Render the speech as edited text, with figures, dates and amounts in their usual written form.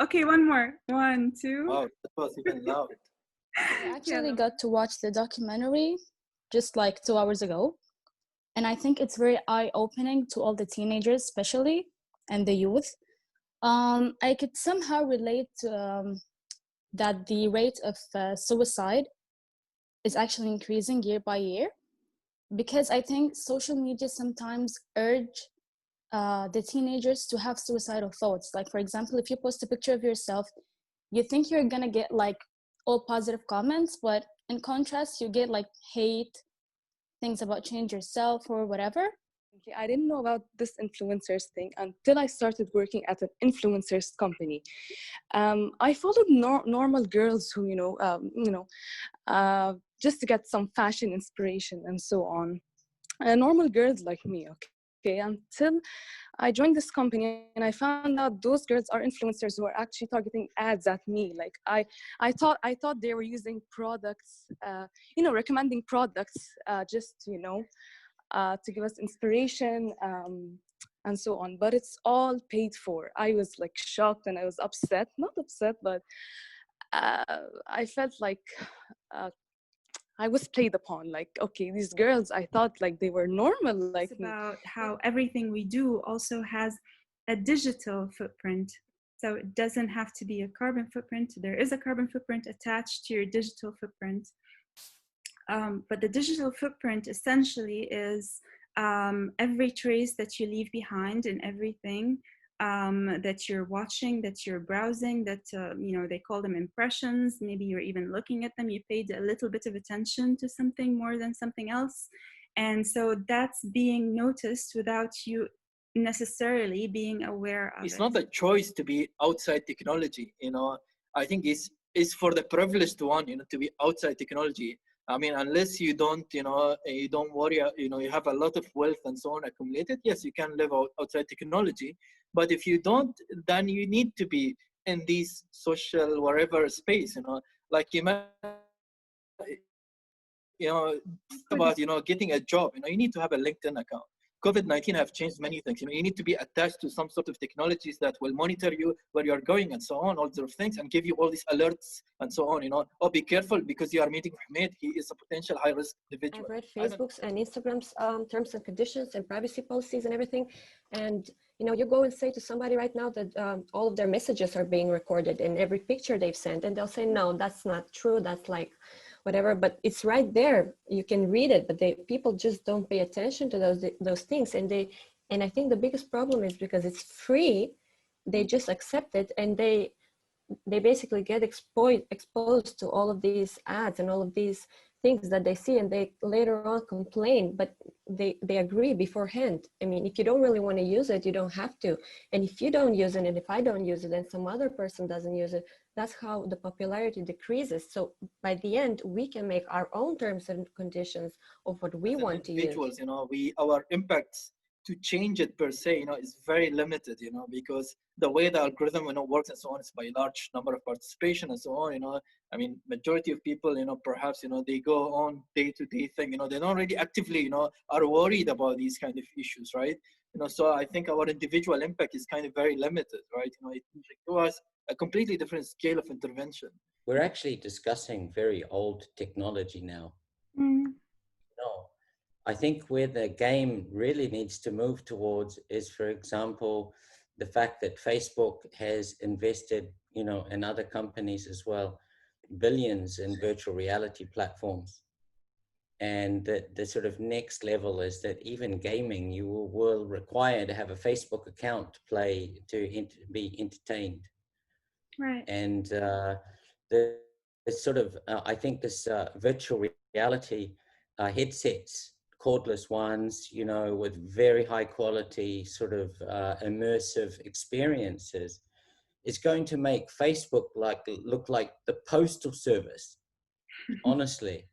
Okay, one more. One, two. Wow, that was even loud. I actually Yeah. got to watch the documentary just like 2 hours ago. And I think it's very eye-opening to all the teenagers, especially, and the youth. I could somehow relate to that the rate of suicide is actually increasing year by year, because I think social media sometimes urge the teenagers to have suicidal thoughts. Like, for example, if you post a picture of yourself, you think you're gonna get like all positive comments, but in contrast, you get like hate, things about change yourself or whatever. Okay, I didn't know about this influencers thing until I started working at an influencers company. I followed normal girls who, just to get some fashion inspiration and so on. Normal girls like me, okay, until I joined this company and I found out those girls are influencers who are actually targeting ads at me. Like I thought they were using products, recommending products, just to give us inspiration, and so on. But it's all paid for. I was like shocked and I was upset. Not upset, but I felt like I was played upon. Like, okay, these girls, I thought like they were normal like It's me. about how everything we do also has a digital footprint. So it doesn't have to be a carbon footprint. There is a carbon footprint attached to your digital footprint. But the digital footprint essentially is every trace that you leave behind in everything that you're watching, that you're browsing, that they call them impressions. Maybe you're even looking at them. You paid a little bit of attention to something more than something else, and so that's being noticed without you necessarily being aware of It's it. not a choice to be outside technology. I think it's for the privileged one, to be outside technology. I mean, unless you don't worry, you have a lot of wealth and so on accumulated. Yes, you can live outside technology, but if you don't, then you need to be in this social whatever space. Like about getting a job. You need to have a LinkedIn account. COVID-19 have changed many things. You need to be attached to some sort of technologies that will monitor you, where you're going and so on, all sort of things, and give you all these alerts and so on. Oh, be careful because you are meeting Ahmed. He is a potential high-risk individual. I've read Facebook's and Instagram's terms and conditions and privacy policies and everything. And, you go and say to somebody right now that all of their messages are being recorded and every picture they've sent, and they'll say, no, that's not true. That's like whatever, but it's right there. You can read it, but people just don't pay attention to those things. And I think the biggest problem is because it's free, they just accept it, and they basically get exposed to all of these ads and all of these things that they see, and they later on complain, but they agree beforehand. I mean, if you don't really want to use it, you don't have to. And if you don't use it, and if I don't use it, and some other person doesn't use it, that's how the popularity decreases. So by the end, we can make our own terms and conditions of what we want to use. Our impacts to change it per se, is very limited, because the way the algorithm, works and so on is by large number of participation and so on, I mean, majority of people, perhaps, they go on day-to-day thing, they don't really actively, are worried about these kind of issues, right? So I think our individual impact is kind of very limited, right? It requires a completely different scale of intervention. We're actually discussing very old technology now. No. I think where the game really needs to move towards is, for example, the fact that Facebook has invested, and other companies as well, billions in virtual reality platforms. And the sort of next level is that even gaming, you will require to have a Facebook account to be entertained. Right. And I think this virtual reality headsets, cordless ones, with very high quality sort of immersive experiences, is going to make Facebook look like the postal service, honestly.